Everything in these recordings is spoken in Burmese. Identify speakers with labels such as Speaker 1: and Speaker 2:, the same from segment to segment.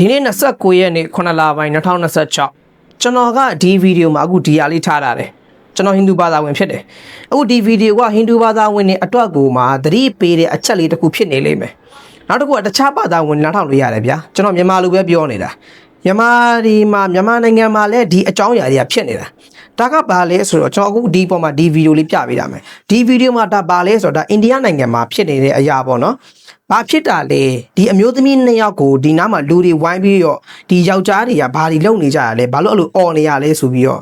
Speaker 1: ဒီနေ့29ရက်နေ့9လပိုင်း2026ကျွန်တော်ကဒီဗီဒီယိုမှာအခုဒီအလေးထားတာတယ်ကျွန်တော်ဟိန္ဒူဘာသာဝင်ဖြစ်တယ်အခုဒီဗီဒီယိုကဟိန္ဒူဘာသာဝင်တွေအတွက်ကိုမှသတိပေးတဲ့အချက်လေးတစ်ခုဖြစ်နေလိမ့်မယ်နောက်တစ်ခုကတခြားဘာသာဝင်နားထောင်လို့ရတယ်ဗျာကျွန်တော်မြန်မာလိုပဲပြောနေတာမြန်မာနိုင်ငံမှာလည်းဒီအကြောင်းအရာတွေကဖြစ်နေတာဒါကဘာလဲဆိုတော့ကျွန်တော်အခုဒီပေါ်မှာဒီဗီဒီယိုလေးပြပေးတာမယ်ဒီဗီဒီယိုမှာဒါဘာလဲဆိုတော့ဒါအိန္ဒိယနိုင်ငံမှာဖြစ်နေတဲ့အရာပေါ့နော်ဘာဖြစ်တာလဲဒီအမျိုးသမီး2ယောက်ကိုဒီနားမှာလူတွေဝိုင်းပြီးတော့ဒီယောက်ျားတွေကဘာတွေလုပ်နေကြရလဲဘာလို့အဲ့လိုអော်နေရလဲဆိုပြီးတော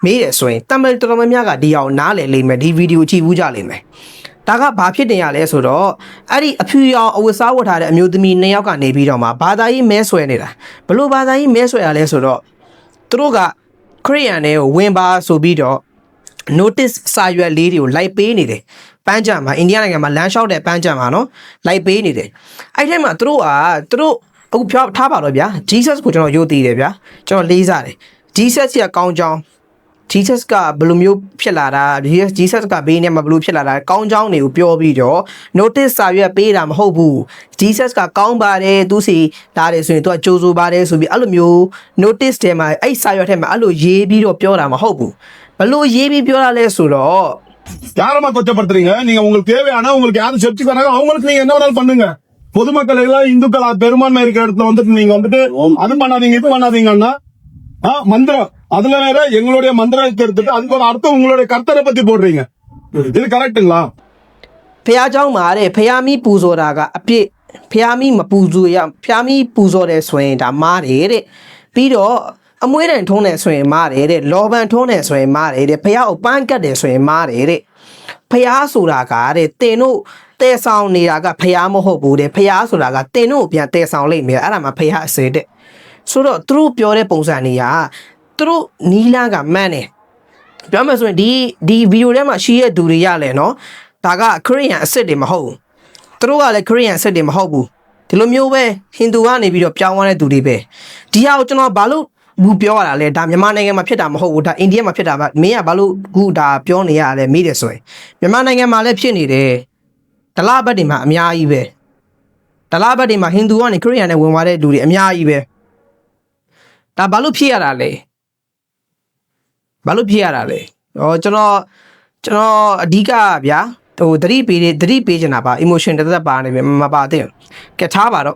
Speaker 1: ့မေးတယ်ဆိုရင်တမန်တော်များများကဒီအောင်နားလည်လိမ့်မယ်ဒီဗီဒီယိုကြည့်ဘူးကြလိမ့်မယ်ဒါကဘာဖြစ်နေရလဲဆိုတော့အဲ့ဒီအဖြူရောင်အဝတ်စားဝတ်ထားတဲ့အမျိုးသမီး2ယောက်ကနေပြီးတော့မှဘာသာရေးမဲဆွဲနေတာဘလို့ဘာသာရေးမဲဆွဲရလဲဆိုတော့သူတို့ကခရစ်ယာန်တွေကိုဝင်ပါဆိုပြီးတော့ notice စာရွက်လေးတွေကိုလိုက်ပေးနေတယ်ပန်းကြံမှာအိန္ဒိယနိုင်ငံမှာလမ်းလျှောက်တဲ့ပန်းကြံမှာနော်လိုက်ပေးနေတယ်အဲ့ထဲမှာသူတို့အခုပြောထားပါတော့ဗျာ Jesus ကိုကျွန်တော်ယုံတည်တယ်ဗျာကျွန်တော်လေးစားတယ် Jesus ရဲ့ကောင်းကြောင်း Jesus ကဘယ်လိုမျိုးဖြစ်လာတာ Jesus ကဘေးနဲ့မှာဘယ်လိုဖြစ်လာတာကောင်းကြောင်းတွေကိုပြောပြီးတော့ notice စာရွက်ပေးတာမဟုတ်ဘူး Jesus ကကောင်းပါတယ်သူစီလာတယ်ဆိုရင်သူကကြိုးဆိုပါတယ်ဆိုပြီးအဲ့လိုမျိုး notice ထဲမှာအဲ့စာရွက်ထဲမှာအဲ့လိုရေးပြီးတော့ပြောတာမဟုတ်ဘူးဘယ်လိုရေးပြီးပြောတာလဲဆိုတော့
Speaker 2: யாரமா கொச்சப்படுத்துறீங்க நீங்க உங்களுக்கு தேவையான உங்களுக்கு யாரும் சர்ச்சுக்கு வராங்க அவங்களுக்கு நீங்க என்ன வேணாலும் பண்ணுங்க பொதுமக்கள் எல்லாம் இந்துக்களா பெரும்பான்மை இருக்கிற இடத்துல வந்துட்டு நீங்க வந்துட்டு அது பண்ணாதீங்க இது பண்ணாதீங்கன்னா மந்திரம் அதுல வேற எங்களுடைய மந்திரத்தை எடுத்துட்டு அதுக்கு ஒரு அர்த்தம் உங்களுடைய கர்த்தரை பத்தி போடுறீங்க இது கரெக்ட்டுங்களா
Speaker 1: ဖះเจ้าမှာတဲ့ဖះမီပူဇော်တာကအပြစ်ဖះမီမပူဇော်ရဖះမီပူဇော်တယ်ဆိုရင်ဒါမားတယ်တဲ့ပြီးတော့အမွေးတန်ထုံးတယ်ဆိုရင်မားတယ်တဲ့လောဘန်ထုံးတယ်ဆိုရင်မားတယ်တဲ့ဖះကိုပန်းကတ်တယ်ဆိုရင်မားတယ်တဲ့ဖះဆိုတာကတဲ့တင်တို့တဲဆောင်နေတာကဖះမဟုတ်ဘူးတဲ့ဖះဆိုတာကတင်တို့ပြန်တဲဆောင်လိုက်မယ်အဲ့ဒါမှဖះအစေတဲ့ဆိုတော့သူတို့ပြောတဲ့ပုံစံတွေကသူတို့နီးလန်းကမှန်းတယ်ပြောမှဆိုရင်ဒီဗီဒီယိုထဲမှာရှိတဲ့သူတွေရလဲနော်ဒါကခရစ်ယာန်အစစ်တွေမဟုတ်ဘူးသူတို့ကလည်းခရစ်ယာန်အစစ်တွေမဟုတ်ဘူးဒီလိုမျိုးပဲဟိန္ဒူကနေပြီးတော့ပြောင်းသွားတဲ့သူတွေပဲဒီဟာကိုကျွန်တော်ဘာလို့ဘူးပြောရတာလဲဒါမြန်မာနိုင်ငံမှာဖြစ်တာမဟုတ်ဘူးဒါအိန္ဒိယမှာဖြစ်တာပါမင်းကဘာလို့ခုဒါပြောနေရလဲမေးတယ်ဆိုရင်မြန်မာနိုင်ငံမှာလည်းဖြစ်နေတယ်ဒလဘတ်တွေမှာအများကြီးပဲဒလဘတ်တွေမှာဟိန္ဒူကနေခရစ်ယာန်နဲ့ဝင်သွားတဲ့လူတွေအများကြီးပဲဒါဘာလို့ဖြစ်ရတာလဲဘာလို့ဖြစ်ရတာလဲကျွန်တော်အဓိကဗျာဟိုသတိပေးချင်တာပါ emotion တက်တက်ပါနေပြီမပါသေးဘူးကဲထားပါတော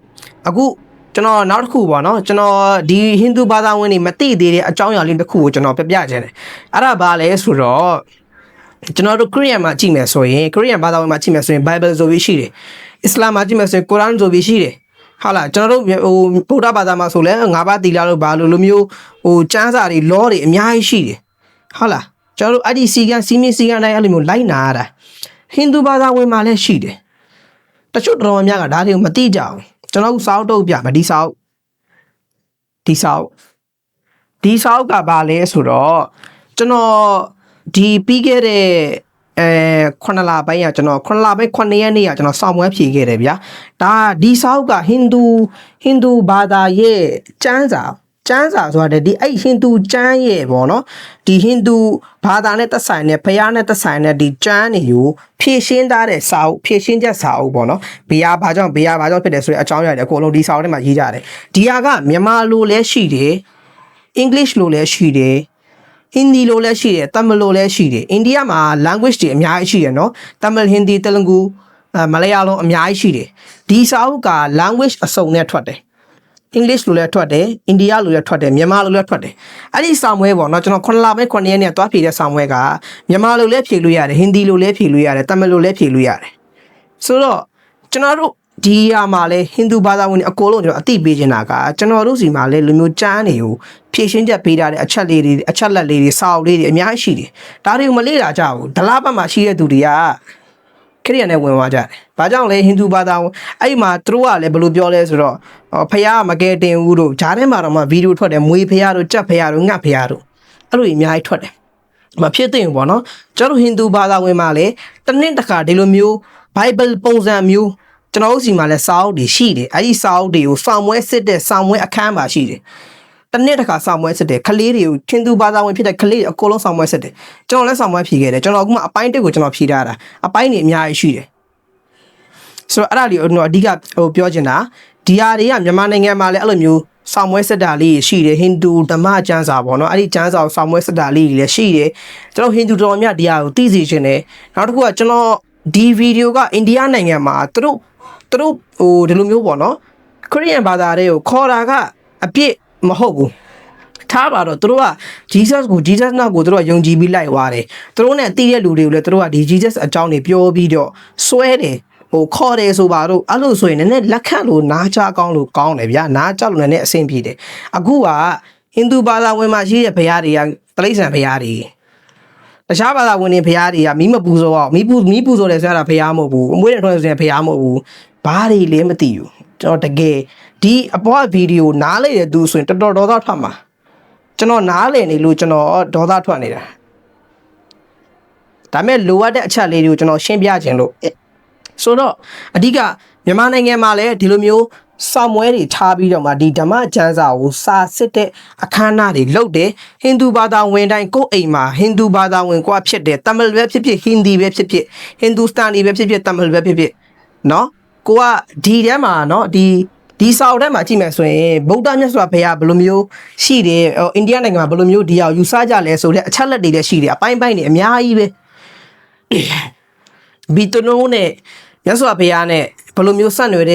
Speaker 1: ့အခုကျွန်တော်နောက်တစ်ခုပေါ့နော်ကျွန်တော်ဒီဟိန္ဒူဘာသာဝင်တွေမသိသေးတဲ့အကြောင်းအရာလေးတစ်ခုကိုကျွန်တော်ပြပြချင်တယ်အဲ့ဒါဘာလဲဆိုတော့ကျွန်တော်တို့ခရစ်ယာန်မှာကြည့်မယ်ဆိုရင်ခရစ်ယာန်ဘာသာဝင်မှာကြည့်မယ်ဆိုရင် Bible ဆိုပြီးရှိတယ်အစ္စလာမ်မှာကြည့်မယ်ဆိုရင် Quran ဆိုပြီးရှိတယ်ဟုတ်လားကျွန်တော်တို့ဟိုဗုဒ္ဓဘာသာမှာဆိုလဲ၅ပါးသီလလို့ဘာလို့လိုမျိုးဟိုကျမ်းစာတွေ law တွေအများကြီးရှိတယ်ဟုတ်လားကျွန်တော်တို့အဲ့ဒီစီကံစီမင်းစီကံတိုင်းအဲ့လိုမျိုးလိုက်နာရတာဟိန္ဒူဘာသာဝင်မှာလည်းရှိတယ်တချို့တော်များများကဒါတွေကိုမသိကြဘူးကျွန်တော်စောက်တုပ်ပြမယ်ဒီစောက်ကဘာလဲဆိုတော့ကျွန်တော်ဒီပြီးခဲ့တဲ့9လပိုင်းကကျွန်တော်9လပိုင်း9ရက်နေ့ကကျွန်တော်စောင့်ပွဲဖြေခဲ့တယ်ဗျာဒါဒီစောက်ကဟိန္ဒူဘာသာရဲ့ကျမ်းစာဆိုတာဒီအဲ့ဟိန္ဒူကျမ်းရဲ့ပေါ့နော်ဒီဟိန္ဒူဘာသာနဲ့သက်ဆိုင်တဲ့ဘုရားနဲ့သက်ဆိုင်တဲ့ဒီကျမ်းတွေကိုဖြည့်ရှင်းထားတဲ့စာအုပ်ဖြည့်ရှင်းချက်စာအုပ်ပေါ့နော်ဘုရားဘာကြောင့်ဖြစ်တယ်ဆိုတဲ့အကြောင်းအရာတွေအကုန်လုံးဒီစာအုပ်ထဲမှာရေးကြတယ်ဒီဟာကမြန်မာလိုလည်းရှိတယ်အင်္ဂလိပ်လိုလည်းရှိတယ်ဟိန္ဒီလိုလည်းရှိတယ်တမန်လိုလည်းရှိတယ်အိန္ဒိယမှာ language တွေအများကြီးရှိတယ်နော်တမန်ဟိန္ဒီတလန်ဂူမလယာလုံးအများကြီးရှိတယ်ဒီစာအုပ်က language အစုံနဲ့ထွက်တယ်English လိုလည်းထွက်တယ်အိန္ဒိယလိုလည်းထွက်တယ်မြန်မာလိုလည်းထွက်တယ်အဲ့ဒီစာမွဲပေါ့နော်ကျွန်တော်9လပိုင်း9ရက်နေ့တွားဖြေတဲ့စာမွဲကမြန်မာလိုလည်းဖြေလို့ရတယ်ဟိန္ဒီလိုလည်းဖြေလို့ရတယ်တမန်လိုလည်းဖြေလို့ရတယ်ဆိုတော့ကျွန်တော်တို့ဒီဟာမှာလဲဟိန္ဒူဘာသာဝင်အကုန်လုံးကျွန်တော်အသိပေးချင်တာကကျွန်တော်တို့စီမှာလဲလူမျိုးကျမ်းတွေကိုဖြည့်ရှင်းချက်ပေးထားတဲ့အချက်လက်လေးတွေစာအုပ်လေးတွေအများကြီးရှိတယ်ဒါတွေကိုမလေ့လာကြဘူးဒလဘတ်မှာရှိတဲ့သူတွေကခရစ်ယာန်နဲ့ဝင်သွားကြတယ်။ဘာကြောင့်လဲဟိန္ဒူဘာသာဝင်အဲ့မှာသူတို့ကလည်းဘယ်လိုပြောလဲဆိုတော့ဖះမကဲတင်ဦးတို့ဂျားထဲမှာတော့မှဗီဒီယိုထွက်တယ်မွေဖះတို့ကြက်ဖះတို့ငှက်ဖះတို့အဲ့လိုအများကြီးထွက်တယ်။မဖြစ်သင့်ဘူးပေါ့နော်။ကျွန်တော်ဟိန္ဒူဘာသာဝင်မှာလည်းတစ်နှစ်တစ်ခါဒီလိုမျိုး Bible ပုံစံမျိုးကျွန်တော်တို့စီမှာလည်းစာအုပ်တွေရှိတယ်။အဲ့ဒီစာအုပ်တွေကိုစောင့်မွဲစစ်တဲ့စောင့်မွဲအခန်းပါရှိတယ်။တစ်နှစ်တစ်ခါစောင့်မွဲစစ်တယ်ခလေးတွေကိုဟိန္ဒူဘာသာဝင်ဖြစ်တဲ့ခလေးတွေအကုန်လုံးစောင့်မွဲစစ်တယ်ကျွန်တော်လည်းစောင့်မွဲဖြေခဲ့တယ်ကျွန်တော်အခုမှအပိုင်းတစ်ကိုကျွန်တော်ဖြေထားတာအပိုင်းတွေအများကြီးရှိတယ်ဆိုတော့အဲ့ဒါလေးကျွန်တော်အဓိကဟိုပြောချင်တာဒီဟာတွေကမြန်မာနိုင်ငံမှာလည်းအဲ့လိုမျိုး ဆောင်မွဲစက်တာလေးရှိတယ်ဟိန္ဒူဓမ္မကျမ်းစာပေါ့နော်အဲ့ဒီကျမ်းစာကိုဆောင်မွဲစက်တာလေးလည်းရှိတယ်ကျွန်တော်ဟိန္ဒူတော်များတရားကိုသိစေချင်တယ်နောက်တစ်ခုကကျွန်တော်ဒီဗီဒီယိုကအိန္ဒိယနိုင်ငံမှာသူတို့ဟိုဒီလိုမျိုးပေါ့နော်ခရစ်ယာန်ဘာသာတွေကိုခေါ်တာကအပြစ်မဟုတ်ဘူးထားပါတော့သူတို့က Jesus နောက်ကိုသူတို့ကယုံကြည်ပြီးလိုက်သွားတယ်သူတို့နဲ့တည်တဲ့လူတွေကိုလည်းသူတို့ကဒီ Jesus အကြောင်းတွေပြောပြီးတော့စွဲတယ်ဟိုခေါ်တယ်ဆိုပါတော့အဲ့လိုဆိုရင်လည်းလက်ခံလို့နားချကောင်းလို့ကောင်းတယ်ဗျာနားချလို့လည်းအဆင်ပြေတယ်အခုကဟိန္ဒူဘာသာဝင်မှာရှိတဲ့ဘုရားတွေကတိရစ္ဆာန်ဘုရားတွေတခြားဘာသာဝင်တွေဘုရားတွေကမီးမပူဆိုတော့မီးပူဆိုတယ်ဆိုရတာဘုရားမဟုတ်ဘူးအမွေးနဲ့ထွန်းဆိုရင်ဘုရားမဟုတ်ဘူးဘာတွေလည်းမသိဘူးကျွန်တော်တကယ်ဒီအပေါ်ဗီဒီယိုနားလိုက်တဲ့သူဆိုရင်တော်တော်ထွက်မှာကျွန်တော်နားလည်နေလို့ကျွန်တော်ဒေါသထွက်နေတာဒါမဲ့လိုအပ်တဲ့အချက်လေးတွေကိုကျွန်တော်ရှင်းပြခြင်းလို့ဆိုတော့အဓိကမြန်မာနိုင်ငံမှာလည်းဒီလိုမျိုးစောင့်မွဲတွေထားပြီးတော့မှဒီဓမ္မကျမ်းစာကိုစာစစ်တဲ့အခမ်းအနားတွေလုပ်တယ်ဟိန္ဒူဘာသာဝင်တိုင်းကိုယ်အိမ်မှာဟိန္ဒူဘာသာဝင်ကွာဖြစ်တယ်တမန်ပဲဖြစ်ဖြစ်ဟိန္ဒီပဲဖြစ်ဖြစ်ဟိန္ဒူစတန်ဒီပဲဖြစ်ဖြစ်တမန်ပဲဖြစ်ဖြစ်နော်ကိုကဒီထဲမှာနော်ဒီစာအုပ်ထဲမှာကြည့်မယ်ဆိုရင်ဗုဒ္ဓမြတ်စွာဘုရားဘယ်လိုမျိုးရှိတယ်အိန္ဒိယနိုင်ငံမှာဘယ်လိုမျိုးဒီအောင်ယူဆကြလဲဆိုတဲ့အချက်လက်တွေလည်းရှိတယ်အပိုင်းပိုင်းတွေအများကြီးပဲဘီတနိုးနဲ့မြတ်စွာဘုရားနဲ့ဘယ်လိုမျိုးဆက်နွယ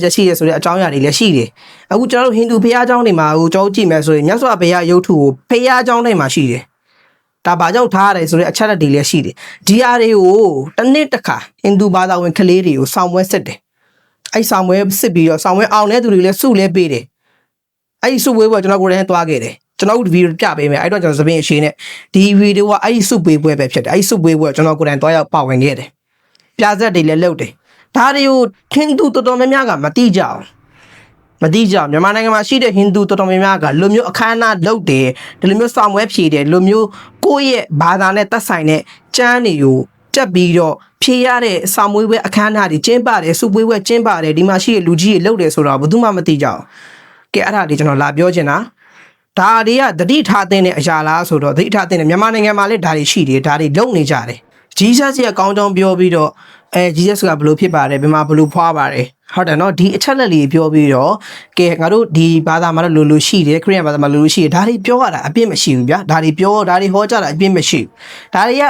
Speaker 1: ်ချက်ရှိတယ်ဆိုတဲ့အကြောင်းအရာတွေလည်းရှိတယ်အခုကျွန်တော်တို့ဟိန္ဒူဘုရားကျောင်းတွေမှာကျွန်တော်ကြည့်မယ်ဆိုရင်မြတ်စွာဘုရားရုပ်ထုကိုဘုရားကျောင်းတွေမှာရှိတယ်ဒါဘာကြောင့်ထားရတယ်ဆိုတဲ့အချက်လက်တွေလည်းရှိတယ်ဒီအရာတွေကိုတစ်နှစ်တစ်ခါဟိန္ဒူဘာသာဝင်ကလေးတွေကိုစောင့်ပွဲစစ်တယ်အဲ့ဆောင်ပွဲစစ်ပြီးတော့ဆောင်ပွဲအောင်တဲ့သူတွေလည်းစုလဲပေးတယ်အဲ့ဒီစုပွဲပွဲကျွန်တော်ကိုယ်တိုင်သွားခဲ့တယ်ကျွန်တော်တို့ဗီဒီယိုပြပေးမယ်အဲ့တော့ကျွန်တော်သပင်းအရှင်းနဲ့ဒီဗီဒီယိုကအဲ့ဒီစုပွဲပွဲပဲဖြစ်တယ်အဲ့ဒီစုပွဲပွဲကျွန်တော်ကိုယ်တိုင်သွားရောက်ပါဝင်ခဲ့တယ်ပြဇက်တွေလည်းလုပ်တယ်ဒါတွေကိုဟိန္ဒူတော်တော်များများကမသိကြအောင်မြန်မာနိုင်ငံမှာရှိတဲ့ဟိန္ဒူတော်တော်များများကလူမျိုးအခမ်းအနားလုပ်တယ်ဒီလိုမျိုးဆောင်ပွဲဖြည့်တယ်လူမျိုးကိုယ့်ရဲ့ဘာသာနဲ့သက်ဆိုင်တဲ့ကျမ်းတွေကိုတက်ပြီးတော့ဖြေရတဲ့စာမွေးပွဲအခမ်းအနားတွေကျင်းပတယ်စုပွဲပွဲကျင်းပတယ်ဒီမှာရှိတဲ့လူကြီးတွေလုပ်တယ်ဆိုတော့ဘယ်သူမှမသိကြအောင်ကဲအဲ့ဒါတွေကျွန်တော်လာပြောချင်တာဒါတွေကသတိထားတဲ့အရာလားဆိုတော့သတိထားတဲ့မြန်မာနိုင်ငံမှာလည်းဒါတွေရှိတယ်ဒါတွေလုပ်နေကြတယ်ဂျီဆတ်ရဲ့အကောင်းကြောင်းပြောပြီးတော့ဂျီဆတ်ကဘယ်လိုဖြစ်ပါတယ်ဘယ်မှာဘယ်လိုဖွားပါတယ်ဟုတ်တယ်နော်ဒီအချက်လက်လေးပြောပြီးတော့ကဲငါတို့ဒီဘာသာမှာတော့လိုရှိတယ်ခရစ်ယာန်ဘာသာမှာလိုရှိတယ်ဒါတွေပြောရတာအပြစ်မရှိဘူးဗျာဒါတွေဟောကြတာအပြစ်မရှိဘူးဒါတွေ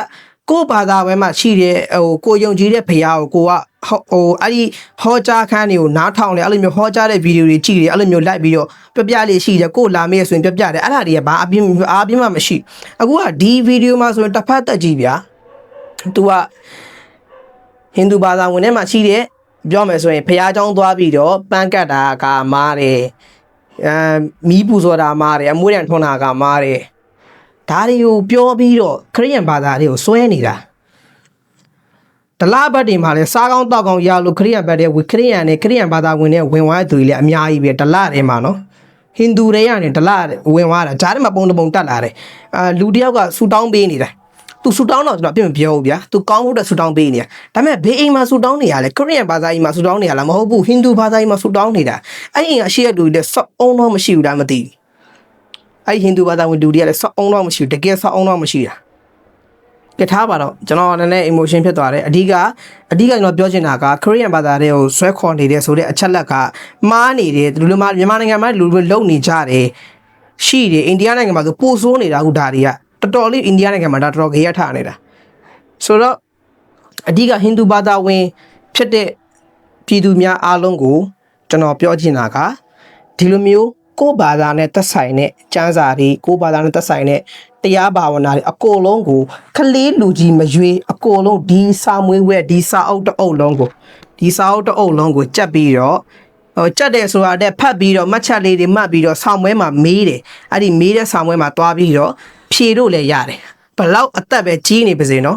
Speaker 1: ကကိုဘာသာဝဲမှာရှိတဲ့ကိုယုံကြည်တဲ့ဘုရားကိုကအဲ့ဒီဟောကြားခန်းတွေကိုနားထောင်တယ်အဲ့လိုမျိုးဟောကြားတဲ့ဗီဒီယိုတွေကြည့်တယ်အဲ့လိုမျိုးလိုက်ပြီးတော့ပြလေးရှိတယ်ကိုလာမေးဆိုရင်ပြတယ်အဲ့ဒါတွေကဘာအပြင်းမှမရှိအခုကဒီဗီဒီယိုမှာဆိုရင်တစ်ဖက်သက်ကြီးဗျာသူကဟိန္ဒူဘာသာဝင်ထဲမှာရှိတဲ့ပြောမယ်ဆိုရင်ဘုရားကျောင်းသွားပြီးတော့ပန်းကတ်တာကမားတယ်မီးပူဇော်တာမားတယ်အမွှေးတံထွန်းတာကမားတယ်ဒါတွေကိုပြောပြီးတော့ခရစ်ယာန်ဘာသာတွေကိုစွဲနေတာဒလဘတ်တွေမှာလည်းစားကောင်းတောက်ကောင်းရလို့ခရစ်ယာန်ဘတ်တွေခရစ်ယာန်နဲ့ခရစ်ယာန်ဘာသာဝင်တွေဝင်သွားတဲ့သူတွေလည်းအများကြီးပဲဒလတွေမှာနော်ဟိန္ဒူတွေကနေဒလဝင်သွားတာဂျားထဲမှာပုံတက်လာတယ်လူတယောက်ကဆူတောင်းပေးနေတာသူဆူတောင်းတော့ကျွန်တော်ပြမပြောဘူးဗျာသူကောင်းဖို့အတွက်ဆူတောင်းပေးနေတာဒါပေမဲ့ဘေးအိမ်မှာဆူတောင်းနေရလဲခရစ်ယာန်ဘာသာကြီးမှာဆူတောင်းနေရလားမဟုတ်ဘူးဟိန္ဒူဘာသာကြီးမှာဆူတောင်းနေတာအဲ့ဒီအရှိရလူတွေစောက်အောင်တော့မရှိဘူးလားမသိဘူးအဲ့ဟိန္ဒူဘာသာဝင်လူတွေကလည်းစောက်အောင်တော့မရှိဘူးတကယ်စောက်အောင်တော့မရှိတာကထားပါတော့ကျွန်တော်လည်း emotion ဖြစ်သွားတယ်အဓိကကျွန်တော်ပြောချင်တာကခရစ်ယာန်ဘာသာတွေကိုဆွဲခေါ်နေတဲ့ဆိုတဲ့အချက်လက်ကမှားနေတယ်လူမျိုးမြန်မာနိုင်ငံမှာလူတွေလုံနေကြတယ်ရှိတယ်အိန္ဒိယနိုင်ငံမှာဆိုပိုဆိုးနေတာအခုဒါတွေကတော်တော်လေးအိန္ဒိယနိုင်ငံမှာဒါတော်တော်ကြေးရထားနေတာဆိုတော့အဓိကဟိန္ဒူဘာသာဝင်ဖြစ်တဲ့ပြည်သူများအားလုံးကိုကျွန်တော်ပြောချင်တာကဒီလိုမျိုးကိုယ်ဘာသာနဲ့သက်ဆိုင်တဲ့ကျမ်းစာတွေကိုယ်ဘာသာနဲ့သက်ဆိုင်တဲ့တရားဘာဝနာတွေအကုန်လုံးကိုခလေးလူကြီးမရွေးအကုန်လုံးဒီစာမွေးဝဲဒီစာအုပ်တအုပ်လုံးကိုကြက်ပြီးတော့ကြက်တယ်ဆိုတာတဲ့ဖတ်ပြီးတော့မှတ်ချက်လေးတွေမှတ်ပြီးတော့ဆောင်းပွဲမှာမေးတယ်အဲ့ဒီမေးတဲ့ဆောင်းပွဲမှာတွားပြီးတော့ဖြေလို့လည်းရတယ်ဘလောက်အသက်ပဲကြီးနေပါစေနော်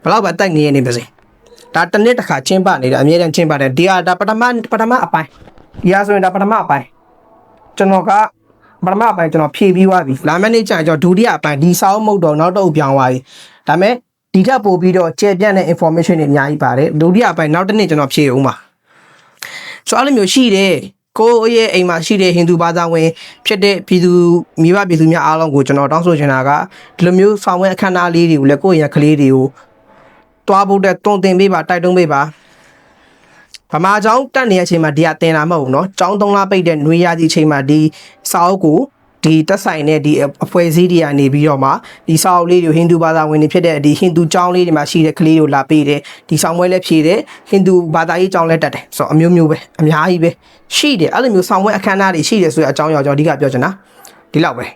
Speaker 1: ဘလောက်ပဲအသက်ငယ်နေပါစေဒါတစ်နှစ်တစ်ခါချင်းပနေတာအမြဲတမ်းချင်းပါတယ်ဒီဟာဒါပထမအပိုင်းဒီဟာဆိုရင်ဒါပထမအပိုင်းကျွန်တော်ကပထမအပိုင်းကျွန်တော်ဖြည့်ပြီးသွားပြီလာမယ့်နေ့ကျရင်ကျွန်တော်ဒုတိယအပိုင်းဒီစာအုပ်မဟုတ်တော့နောက်တော့ပြောင်းသွားပြီဒါပေမဲ့ဒီထက်ပိုပြီးတော့ကျေပြန့်တဲ့ information တွေအများကြီးပါတယ်ဒုတိယအပိုင်းနောက်တစ်နေ့ကျွန်တော်ဖြည့်အောင်ပါဆိုအဲ့လိုမျိုးရှိတယ်ကိုယ့်ရဲ့အိမ်မှာရှိတဲ့ဟိန္ဒူဘာသာဝင်ဖြစ်တဲ့ပြည်သူမိဘပြည်သူများအားလုံးကိုကျွန်တော်တောင်းဆိုချင်တာကဒီလိုမျိုးဆောင်ဝဲအခမ်းအနားလေးတွေကိုလည်းကိုယ့်ရဲ့ကလေးတွေကိုတွားဖို့တဲ့တုံတင်ပေးပါတိုက်တွန်းပေးပါ ဗမာကျောင်းတက်နေတဲ့အချိန်မှာဒီကတင်လာမဟုတ်ဘူးเนาะကျောင်း3လပိတ်တဲ့ຫນွေရကြီးအချိန်မှာဒီစာအုပ်ကိုဒီတက်ဆိုင်တဲ့ဒီအဖွဲ့အစည်းတွေကနေပြီးတော့မှဒီစာအုပ်လေးတွေဟိန္ဒူဘာသာဝင်တွေဖြစ်တဲ့ဒီဟိန္ဒူကျောင်းလေးတွေမှာရှိတဲ့ကလေးတွေလာပေးတယ်ဒီဆောင်ပွဲလည်းဖြည့်တယ်ဟိန္ဒူဘာသာရေးကျောင်းလည်းတက်တယ်ဆိုတော့အမျိုးမျိုးပဲအများကြီးပဲရှိတယ်အဲ့လိုမျိုးဆောင်ပွဲအခမ်းအနားတွေရှိတယ်ဆိုတဲ့အကြောင်းအရာကျွန်တော်အဓိကပြောချင်တာဒီလောက်ပဲ